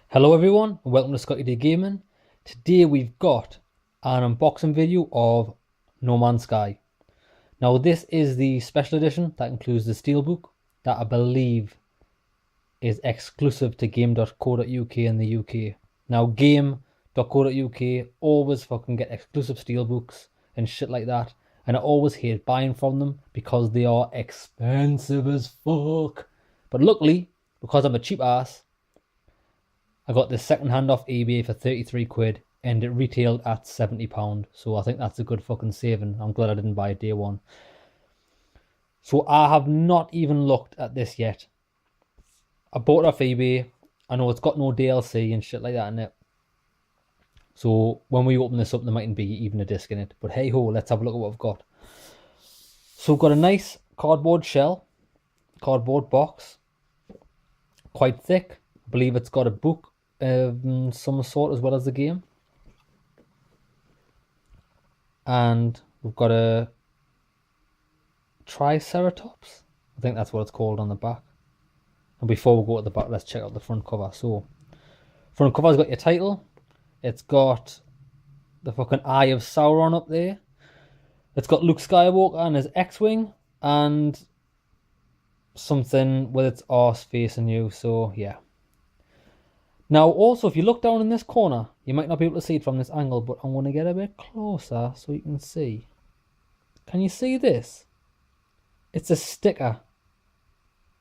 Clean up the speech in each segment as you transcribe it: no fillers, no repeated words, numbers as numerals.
Hello everyone, and welcome to Scotty D Gaming. Today we've got an unboxing video of No Man's Sky. Now this is the special edition that includes the Steelbook that I believe is exclusive to game.co.uk in the UK. Now game.co.uk always fucking get exclusive Steelbooks and shit like that, and I always hate buying from them because they are expensive as fuck. But luckily, because I'm a cheap ass, I got this second hand off eBay for 33 quid and it retailed at £70. So I think that's a good fucking saving. I'm glad I didn't buy it day one. So I have not even looked at this yet. I bought it off eBay. I know it's got no DLC and shit like that in it. So when we open this up, there mightn't be even a disc in it. But hey ho, let's have a look at what I've got. So I've got a nice cardboard shell, cardboard box, quite thick. I believe it's got a book of some sort as well as the game. And we've got a Triceratops. I think that's what it's called on the back. And before we go to the back, let's check out the front cover. So, front cover's got your title. It's got the fucking Eye of Sauron up there. It's got Luke Skywalker and his X-Wing. And something with its arse facing you. So, yeah. Now, also, if you look down in this corner, you might not be able to see it from this angle, but I'm going to get a bit closer so you can see. Can you see this? It's a sticker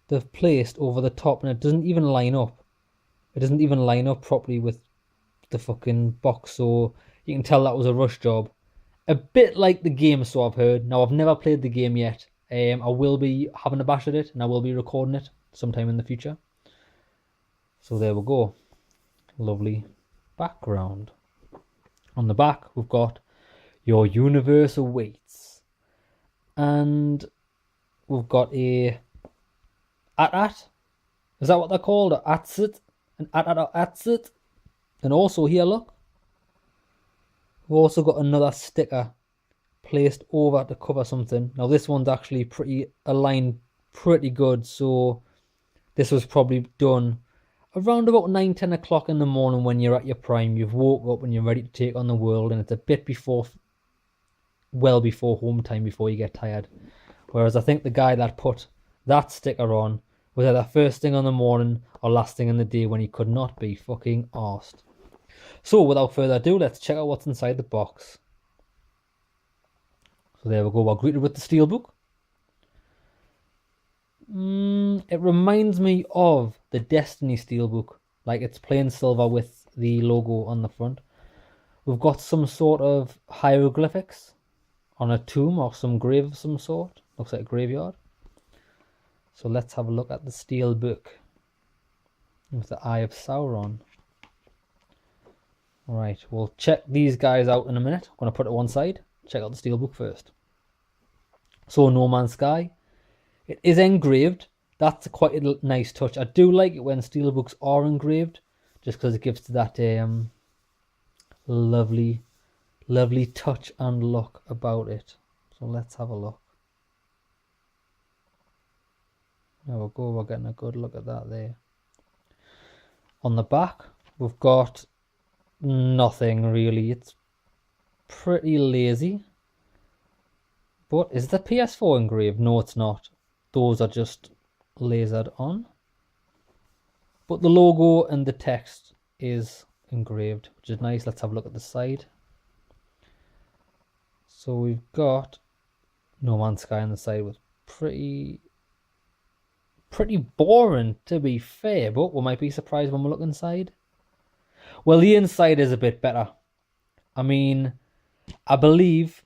they've placed over the top, and it doesn't even line up. It doesn't even line up properly with the fucking box, so you can tell that was a rush job. A bit like the game, so I've heard. Now, I've never played the game yet. I will be having a bash at it, and I will be recording it sometime in the future. So there we go. Lovely background. On the back, we've got Your Universe Awaits. And we've got a at. Is that what they're called? A atsit? An atsit? And also here, look. We've also got another sticker placed over to cover something. Now this one's actually pretty aligned pretty good, so this was probably done around about 9-10 o'clock in the morning when you're at your prime. You've woke up and you're ready to take on the world, and it's a bit before, well before home time, before you get tired. Whereas I think the guy that put that sticker on was either first thing on the morning or last thing in the day when he could not be fucking arsed. So without further ado, let's check out what's inside the box. So there we go, we're greeted with the Steelbook. It reminds me of the Destiny Steelbook, like it's plain silver with the logo on the front. We've got some sort of hieroglyphics on a tomb or some grave of some sort. Looks like a graveyard. So let's have a look at the Steelbook with the Eye of Sauron. Right, we'll check these guys out in a minute. I'm going to put it one side. Check out the Steelbook first. So No Man's Sky. It is engraved. That's quite a nice touch. I do like it when steelbooks are engraved, just because it gives that lovely touch and look about it. So let's have a look. There we go. We're getting a good look at that there. On the back, we've got nothing really. It's pretty lazy. But is the PS4 engraved? No, it's not. Those are just lasered on. But the logo and the text is engraved, which is nice. Let's have a look at the side. So we've got No Man's Sky on the side with pretty boring, to be fair, but we might be surprised when we look inside. Well, the inside is a bit better. I mean, I believe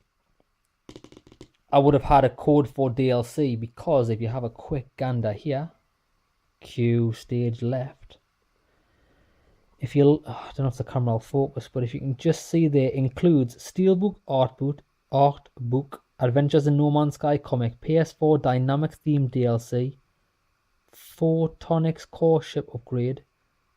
I would have had a code for DLC, because if you have a quick gander here, Q stage left. If you, I don't know if the camera will focus, but if you can just see there, includes Steelbook art book, Adventures in No Man's Sky comic, PS4 dynamic theme DLC, Photonics core ship upgrade,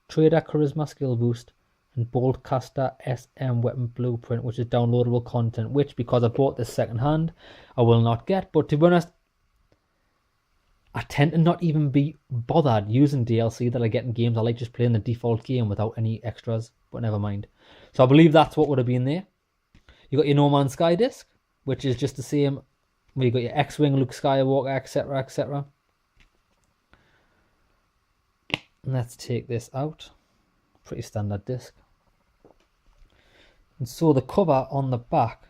Trader charisma skill boost, and Boltcaster SM weapon blueprint, which is downloadable content, which, because I bought this second hand, I will not get. But to be honest, I tend to not even be bothered using DLC that I get in games. I like just playing the default game without any extras, but never mind. So I believe that's what would have been there. You got your No Man's Sky disc, which is just the same. Where you got your X-Wing, Luke Skywalker, etc., etc. Let's take this out. Pretty standard disc. And so the cover on the back,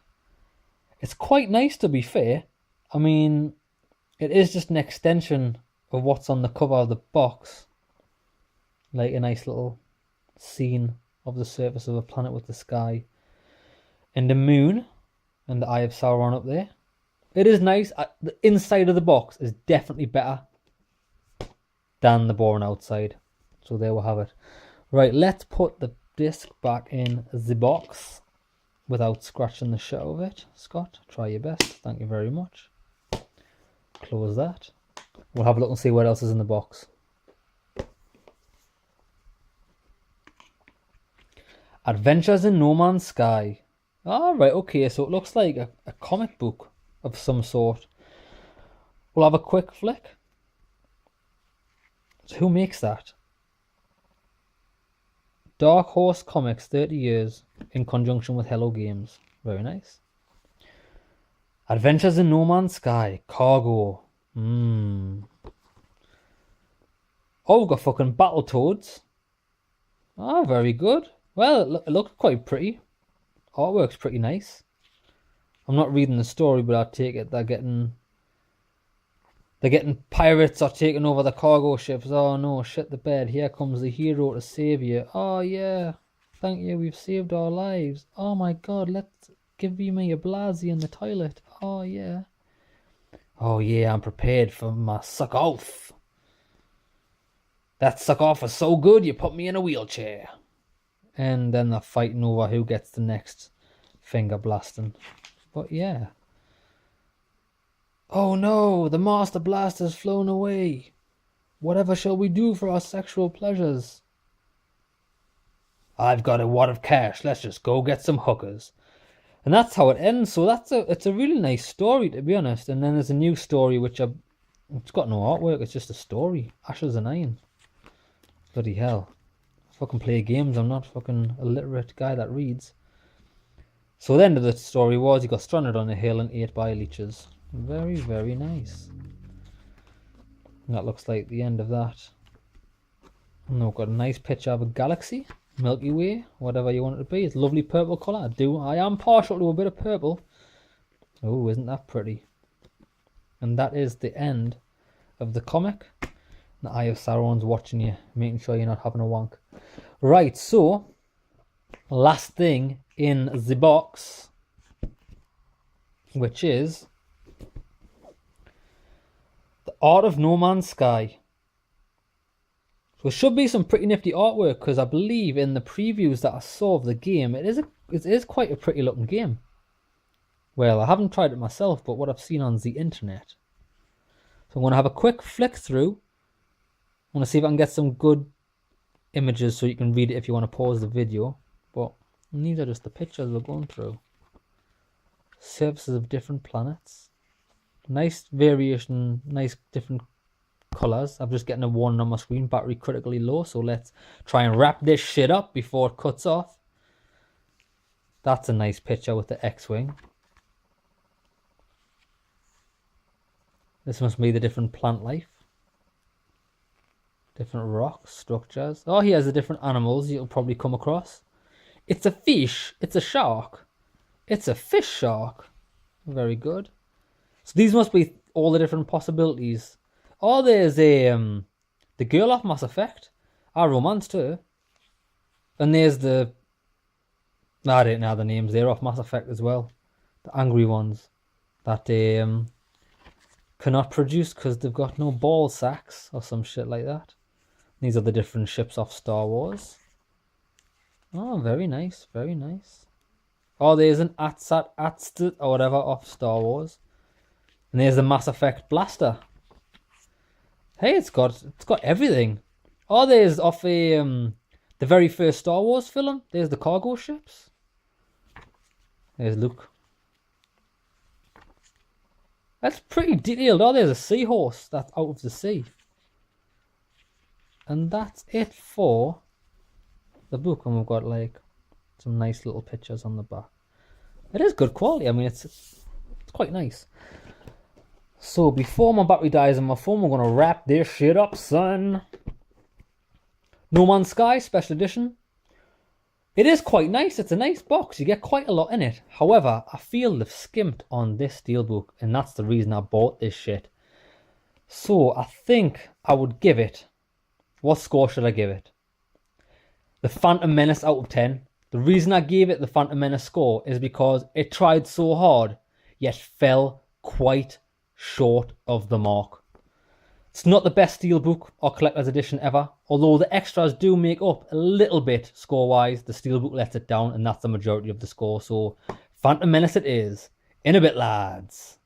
it's quite nice to be fair. I mean, it is just an extension of what's on the cover of the box. Like a nice little scene of the surface of a planet with the sky. And the moon and the Eye of Sauron up there. It is nice. The inside of the box is definitely better than the boring outside. So there we'll have it. Right, let's put the disc back in the box without scratching the shit out of it. Scott, try your best. Thank you very much. Close that. We'll have a look and see what else is in the box. Adventures in No Man's Sky. Alright, okay, so it looks like a comic book of some sort. We'll have a quick flick. So who makes that? Dark Horse Comics, 30 years, in conjunction with Hello Games. Very nice. Adventures in No Man's Sky, Cargo. Oh, we've got fucking Battletoads. Ah, very good. Well, it looks quite pretty. Artwork's pretty nice. I'm not reading the story, but I take it they're getting pirates are taking over the cargo ships. Oh no, shit the bed. Here comes the hero to save you. Oh yeah, thank you, we've saved our lives. Oh my god, let's give me a blasey in the toilet. Oh yeah. Oh yeah, I'm prepared for my suck off. That suck off was so good you put me in a wheelchair. And then they're fighting over who gets the next finger blasting. But yeah. Oh no, the Master Blaster's flown away. Whatever shall we do for our sexual pleasures? I've got a wad of cash. Let's just go get some hookers. And that's how it ends. So it's a really nice story, to be honest. And then there's a new story it's got no artwork. It's just a story. Ashes and Iron. Bloody hell. I fucking play games. I'm not fucking a literate guy that reads. So the end of the story was he got stranded on a hill and ate by leeches. Very, very nice. And that looks like the end of that. And we've got a nice picture of a galaxy. Milky Way, whatever you want it to be. It's a lovely purple colour. I am partial to a bit of purple. Oh, isn't that pretty? And that is the end of the comic. The Eye of Sauron's watching you, making sure you're not having a wank. Right, so last thing in the box, which is the Art of No Man's Sky. So there should be some pretty nifty artwork, because I believe in the previews that I saw of the game, it is quite a pretty looking game. Well, I haven't tried it myself, but what I've seen on the internet. So I'm going to have a quick flick through. I want to see if I can get some good images so you can read it if you want to pause the video. But these are just the pictures we're going through. Surfaces of different planets. Nice variation, nice different colours. I'm just getting a warning on my screen, battery critically low, so let's try and wrap this shit up before it cuts off. That's a nice picture with the X-Wing. This must be the different plant life. Different rocks, structures. Oh, he has the different animals you'll probably come across. It's a fish. It's a shark. It's a fish shark. Very good. So these must be all the different possibilities. Oh, there's the girl off Mass Effect. I romanced her. And there's I don't know the names. They're off Mass Effect as well. The angry ones that cannot produce because they've got no ball sacks or some shit like that. These are the different ships off Star Wars. Oh, very nice, very nice. Oh, there's an Atst or whatever off Star Wars. And there's the Mass Effect blaster. Hey, it's got everything. Oh, there's off the very first Star Wars film. There's the cargo ships. There's Luke. That's pretty detailed. Oh, there's a seahorse that's out of the sea. And that's it for the book. And we've got like some nice little pictures on the back. It is good quality. I mean, it's quite nice. So before my battery dies on my phone, we're going to wrap this shit up, son. No Man's Sky Special Edition. It is quite nice. It's a nice box. You get quite a lot in it. However, I feel they've skimped on this Steelbook, and that's the reason I bought this shit. So I think I would give it... What score should I give it? The Phantom Menace out of 10. The reason I gave it the Phantom Menace score is because it tried so hard, yet fell quite short of the mark. It's not the best Steelbook or collector's edition ever, although the extras do make up a little bit score-wise. The Steelbook lets it down, and that's the majority of the score. So, Phantom Menace it is. In a bit, lads.